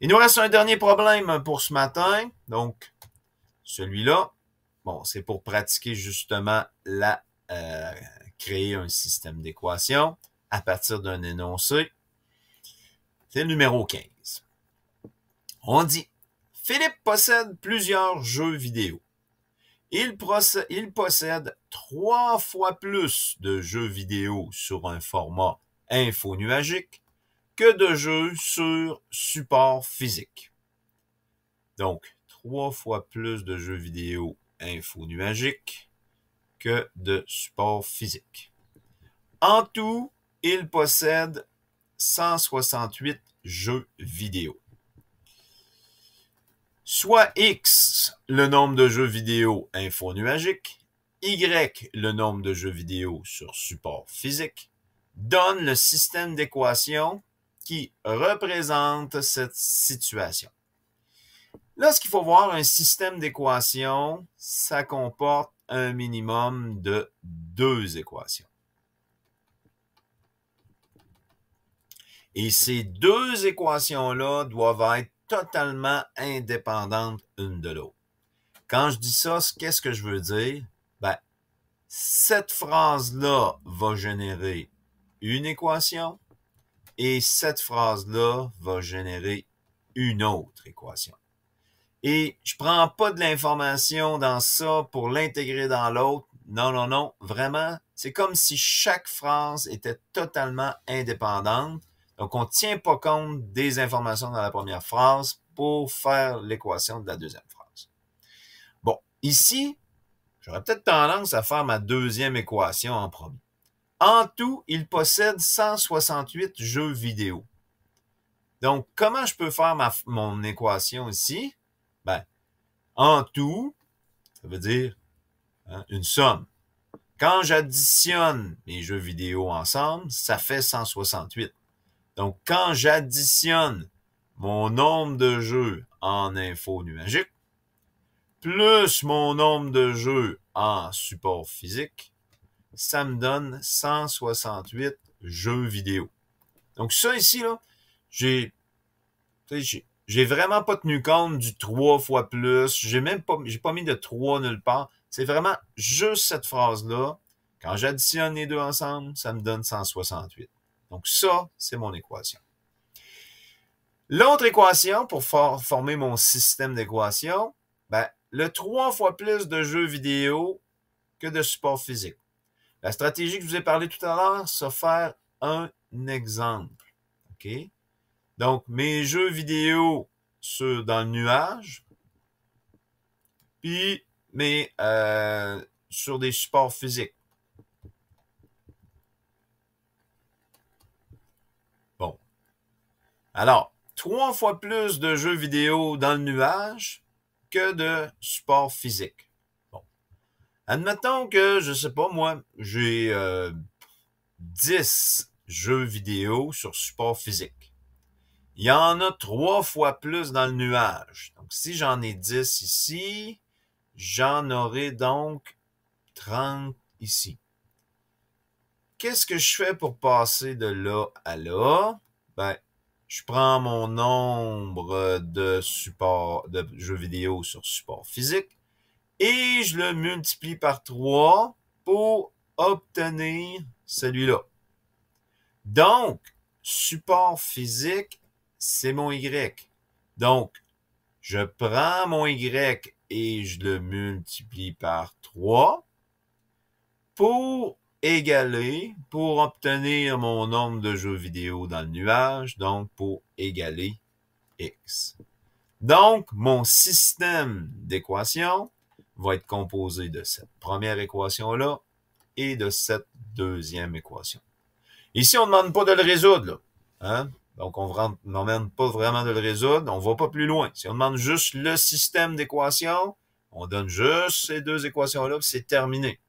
Il nous reste un dernier problème pour ce matin. Donc, celui-là, bon, c'est pour pratiquer justement créer un système d'équation à partir d'un énoncé. C'est le numéro 15. On dit, Philippe possède plusieurs jeux vidéo. Il possède 3 fois plus de jeux vidéo sur un format infonuagique que de jeux sur support physique. Donc, 3 fois plus de jeux vidéo infonuagiques que de support physique. En tout, il possède 168 jeux vidéo. Soit X, le nombre de jeux vidéo infonuagiques, Y, le nombre de jeux vidéo sur support physique, donne le système d'équation qui représente cette situation. Là, ce qu'il faut voir, un système d'équation, ça comporte un minimum de 2 équations. Et ces 2 équations-là doivent être totalement indépendantes une de l'autre. Quand je dis ça, qu'est-ce que je veux dire? Ben, cette phrase-là va générer une équation et cette phrase-là va générer une autre équation. Et je prends pas de l'information dans ça pour l'intégrer dans l'autre. Non, non, non. Vraiment, c'est comme si chaque phrase était totalement indépendante. Donc, on ne tient pas compte des informations dans la première phrase pour faire l'équation de la deuxième phrase. Bon, ici, j'aurais peut-être tendance à faire ma deuxième équation en premier. En tout, il possède 168 jeux vidéo. Donc, comment je peux faire mon équation ici? Ben, en tout, ça veut dire une somme. Quand j'additionne mes jeux vidéo ensemble, ça fait 168. Donc, quand j'additionne mon nombre de jeux en info nuagique, plus mon nombre de jeux en support physique, ça me donne 168 jeux vidéo. Donc, ça ici, là, j'ai vraiment pas tenu compte du 3 fois plus. J'ai pas mis de 3 nulle part. C'est vraiment juste cette phrase-là. Quand j'additionne les deux ensemble, ça me donne 168. Donc ça, c'est mon équation. L'autre équation, pour former mon système d'équation, ben, le 3 fois plus de jeux vidéo que de support physique. La stratégie que je vous ai parlé tout à l'heure, c'est faire un exemple. OK? Donc, mes jeux vidéo dans le nuage, puis sur des supports physiques. Bon. Alors, 3 fois plus de jeux vidéo dans le nuage que de support physique. Bon. Admettons que, je sais pas moi, j'ai 10 jeux vidéo sur support physique. Il y en a 3 fois plus dans le nuage. Donc, si j'en ai 10 ici, j'en aurai donc 30 ici. Qu'est-ce que je fais pour passer de là à là? Ben, je prends mon nombre de jeux vidéo sur support physique et je le multiplie par 3 pour obtenir celui-là. Donc, support physique, c'est mon Y. Donc, je prends mon Y et je le multiplie par 3 pour obtenir mon nombre de jeux vidéo dans le nuage, donc pour égaler X. Donc, mon système d'équations va être composé de cette première équation-là et de cette deuxième équation. Ici, on ne demande pas de le résoudre, là. Hein? Donc, on ne demande pas vraiment de le résoudre. On ne va pas plus loin. Si on demande juste le système d'équations, on donne juste ces 2 équations-là, puis c'est terminé.